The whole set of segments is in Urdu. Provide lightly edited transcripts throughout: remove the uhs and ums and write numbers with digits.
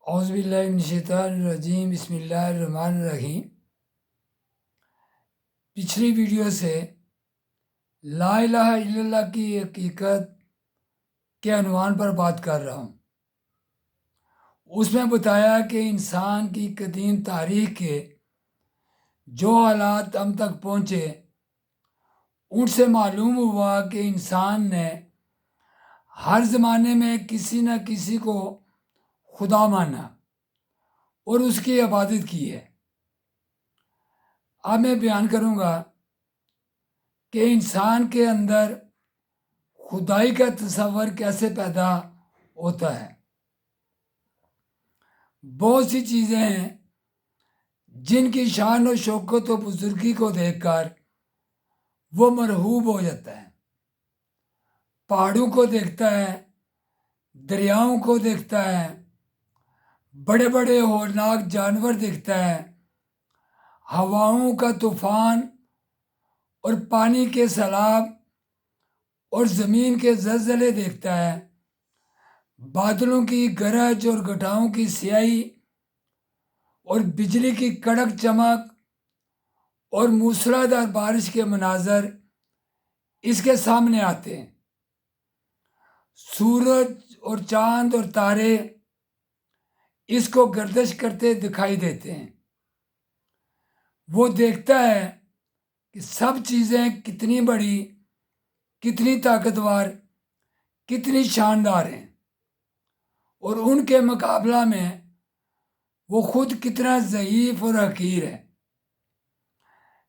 اعوذ باللہ من الشیطان الرجیم بسم اللہ الرحمن الرحیم۔ پچھلی ویڈیو سے لا الہ الا اللہ کی حقیقت کے عنوان پر بات کر رہا ہوں۔ اس میں بتایا کہ انسان کی قدیم تاریخ کے جو حالات ہم تک پہنچے ان سے معلوم ہوا کہ انسان نے ہر زمانے میں کسی نہ کسی کو خدا مانا اور اس کی عبادت کی ہے۔ اب میں بیان کروں گا کہ انسان کے اندر خدائی کا تصور کیسے پیدا ہوتا ہے۔ بہت سی چیزیں ہیں جن کی شان و شوکت و بزرگی کو دیکھ کر وہ مرحوب ہو جاتا ہے۔ پہاڑوں کو دیکھتا ہے، دریاؤں کو دیکھتا ہے، بڑے بڑے ہولناک جانور دیکھتا ہے، ہواؤں کا طوفان اور پانی کے سیلاب اور زمین کے زلزلے دیکھتا ہے، بادلوں کی گرج اور گٹھاؤں کی سیاہی اور بجلی کی کڑک چمک اور موسلادھار بارش کے مناظر اس کے سامنے آتے ہیں۔ سورج اور چاند اور تارے اس کو گردش کرتے دکھائی دیتے ہیں۔ وہ دیکھتا ہے کہ سب چیزیں کتنی بڑی، کتنی طاقتور، کتنی شاندار ہیں، اور ان کے مقابلہ میں وہ خود کتنا ضعیف اور حقیر ہے۔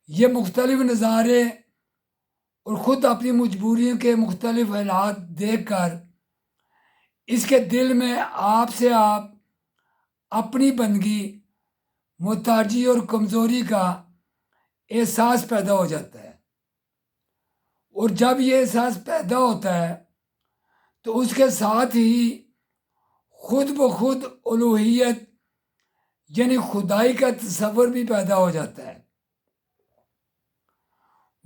یہ مختلف نظارے اور خود اپنی مجبوریوں کے مختلف حالات دیکھ کر اس کے دل میں آپ سے آپ اپنی بندگی، محتاجی اور کمزوری کا احساس پیدا ہو جاتا ہے۔ اور جب یہ احساس پیدا ہوتا ہے تو اس کے ساتھ ہی خود بخود الوہیت یعنی خدائی کا تصور بھی پیدا ہو جاتا ہے۔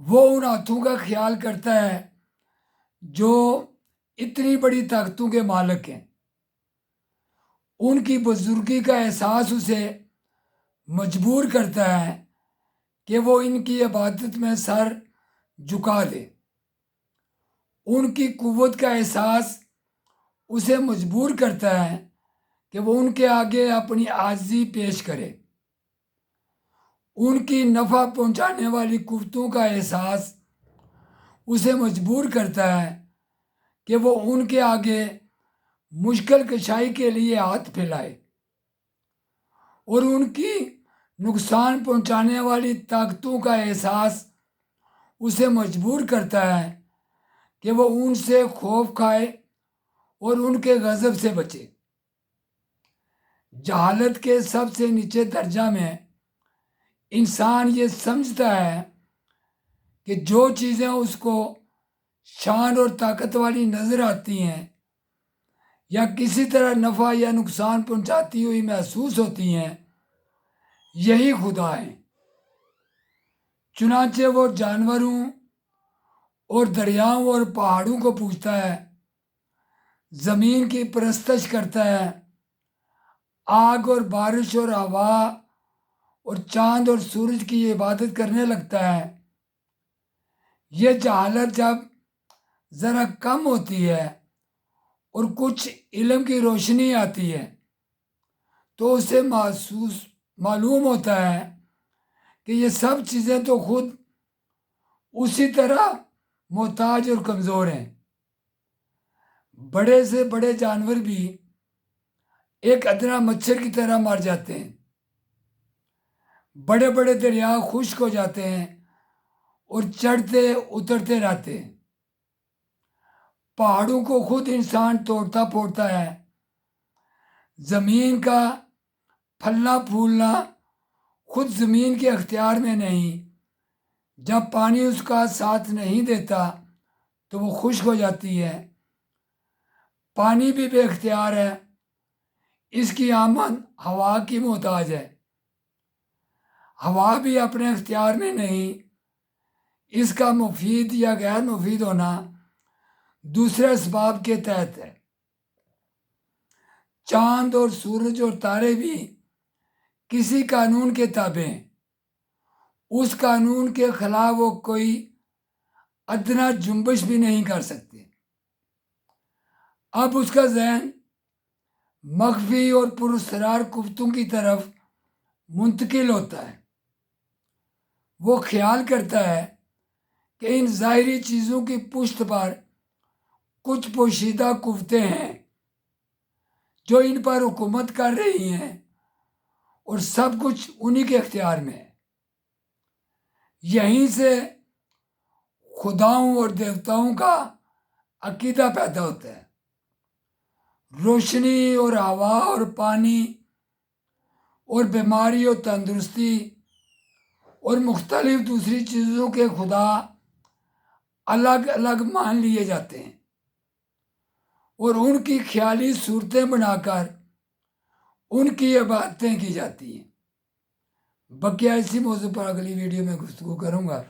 وہ ان ہاتھوں کا خیال کرتا ہے جو اتنی بڑی طاقتوں کے مالک ہیں۔ ان کی بزرگی کا احساس اسے مجبور کرتا ہے کہ وہ ان کی عبادت میں سر جھکا دے۔ ان کی قوت کا احساس اسے مجبور کرتا ہے کہ وہ ان کے آگے اپنی عاجزی پیش کرے۔ ان کی نفع پہنچانے والی قوتوں کا احساس اسے مجبور کرتا ہے کہ وہ ان کے آگے مشکل کشائی کے لیے ہاتھ پھیلائے، اور ان کی نقصان پہنچانے والی طاقتوں کا احساس اسے مجبور کرتا ہے کہ وہ ان سے خوف کھائے اور ان کے غضب سے بچے۔ جہالت کے سب سے نیچے درجہ میں انسان یہ سمجھتا ہے کہ جو چیزیں اس کو شان اور طاقت والی نظر آتی ہیں یا کسی طرح نفع یا نقصان پہنچاتی ہوئی محسوس ہوتی ہیں، یہی خدا ہیں۔ چنانچہ وہ جانوروں اور دریاؤں اور پہاڑوں کو پوجتا ہے، زمین کی پرستش کرتا ہے، آگ اور بارش اور ہوا اور چاند اور سورج کی عبادت کرنے لگتا ہے۔ یہ جہالت جب ذرا کم ہوتی ہے اور کچھ علم کی روشنی آتی ہے تو اسے معلوم ہوتا ہے کہ یہ سب چیزیں تو خود اسی طرح محتاج اور کمزور ہیں۔ بڑے سے بڑے جانور بھی ایک ادنا مچھر کی طرح مر جاتے ہیں۔ بڑے بڑے دریا خشک ہو جاتے ہیں اور چڑھتے اترتے رہتے ہیں۔ پہاڑوں کو خود انسان توڑتا پھوڑتا ہے۔ زمین کا پھلنا پھولنا خود زمین کے اختیار میں نہیں، جب پانی اس کا ساتھ نہیں دیتا تو وہ خشک ہو جاتی ہے۔ پانی بھی بے اختیار ہے، اس کی آمد ہوا کی محتاج ہے۔ ہوا بھی اپنے اختیار میں نہیں، اس کا مفید یا غیر مفید ہونا دوسرے اسباب کے تحت ہے۔ چاند اور سورج اور تارے بھی کسی قانون کے تابع ہیں، اس قانون کے خلاف وہ کوئی ادنا جنبش بھی نہیں کر سکتے۔ اب اس کا ذہن مخفی اور پراسرار قوتوں کی طرف منتقل ہوتا ہے۔ وہ خیال کرتا ہے کہ ان ظاہری چیزوں کی پشت پر کچھ پوشیدہ قوتیں ہیں جو ان پر حکومت کر رہی ہیں اور سب کچھ انہی کے اختیار میں ہے۔ یہیں سے خداؤں اور دیوتاؤں کا عقیدہ پیدا ہوتا ہے۔ روشنی اور ہوا اور پانی اور بیماری اور تندرستی اور مختلف دوسری چیزوں کے خدا الگ الگ مان لیے جاتے ہیں اور ان کی خیالی صورتیں بنا کر ان کی عبادتیں کی جاتی ہیں۔ بقیہ اسی موضوع پر اگلی ویڈیو میں گفتگو کروں گا۔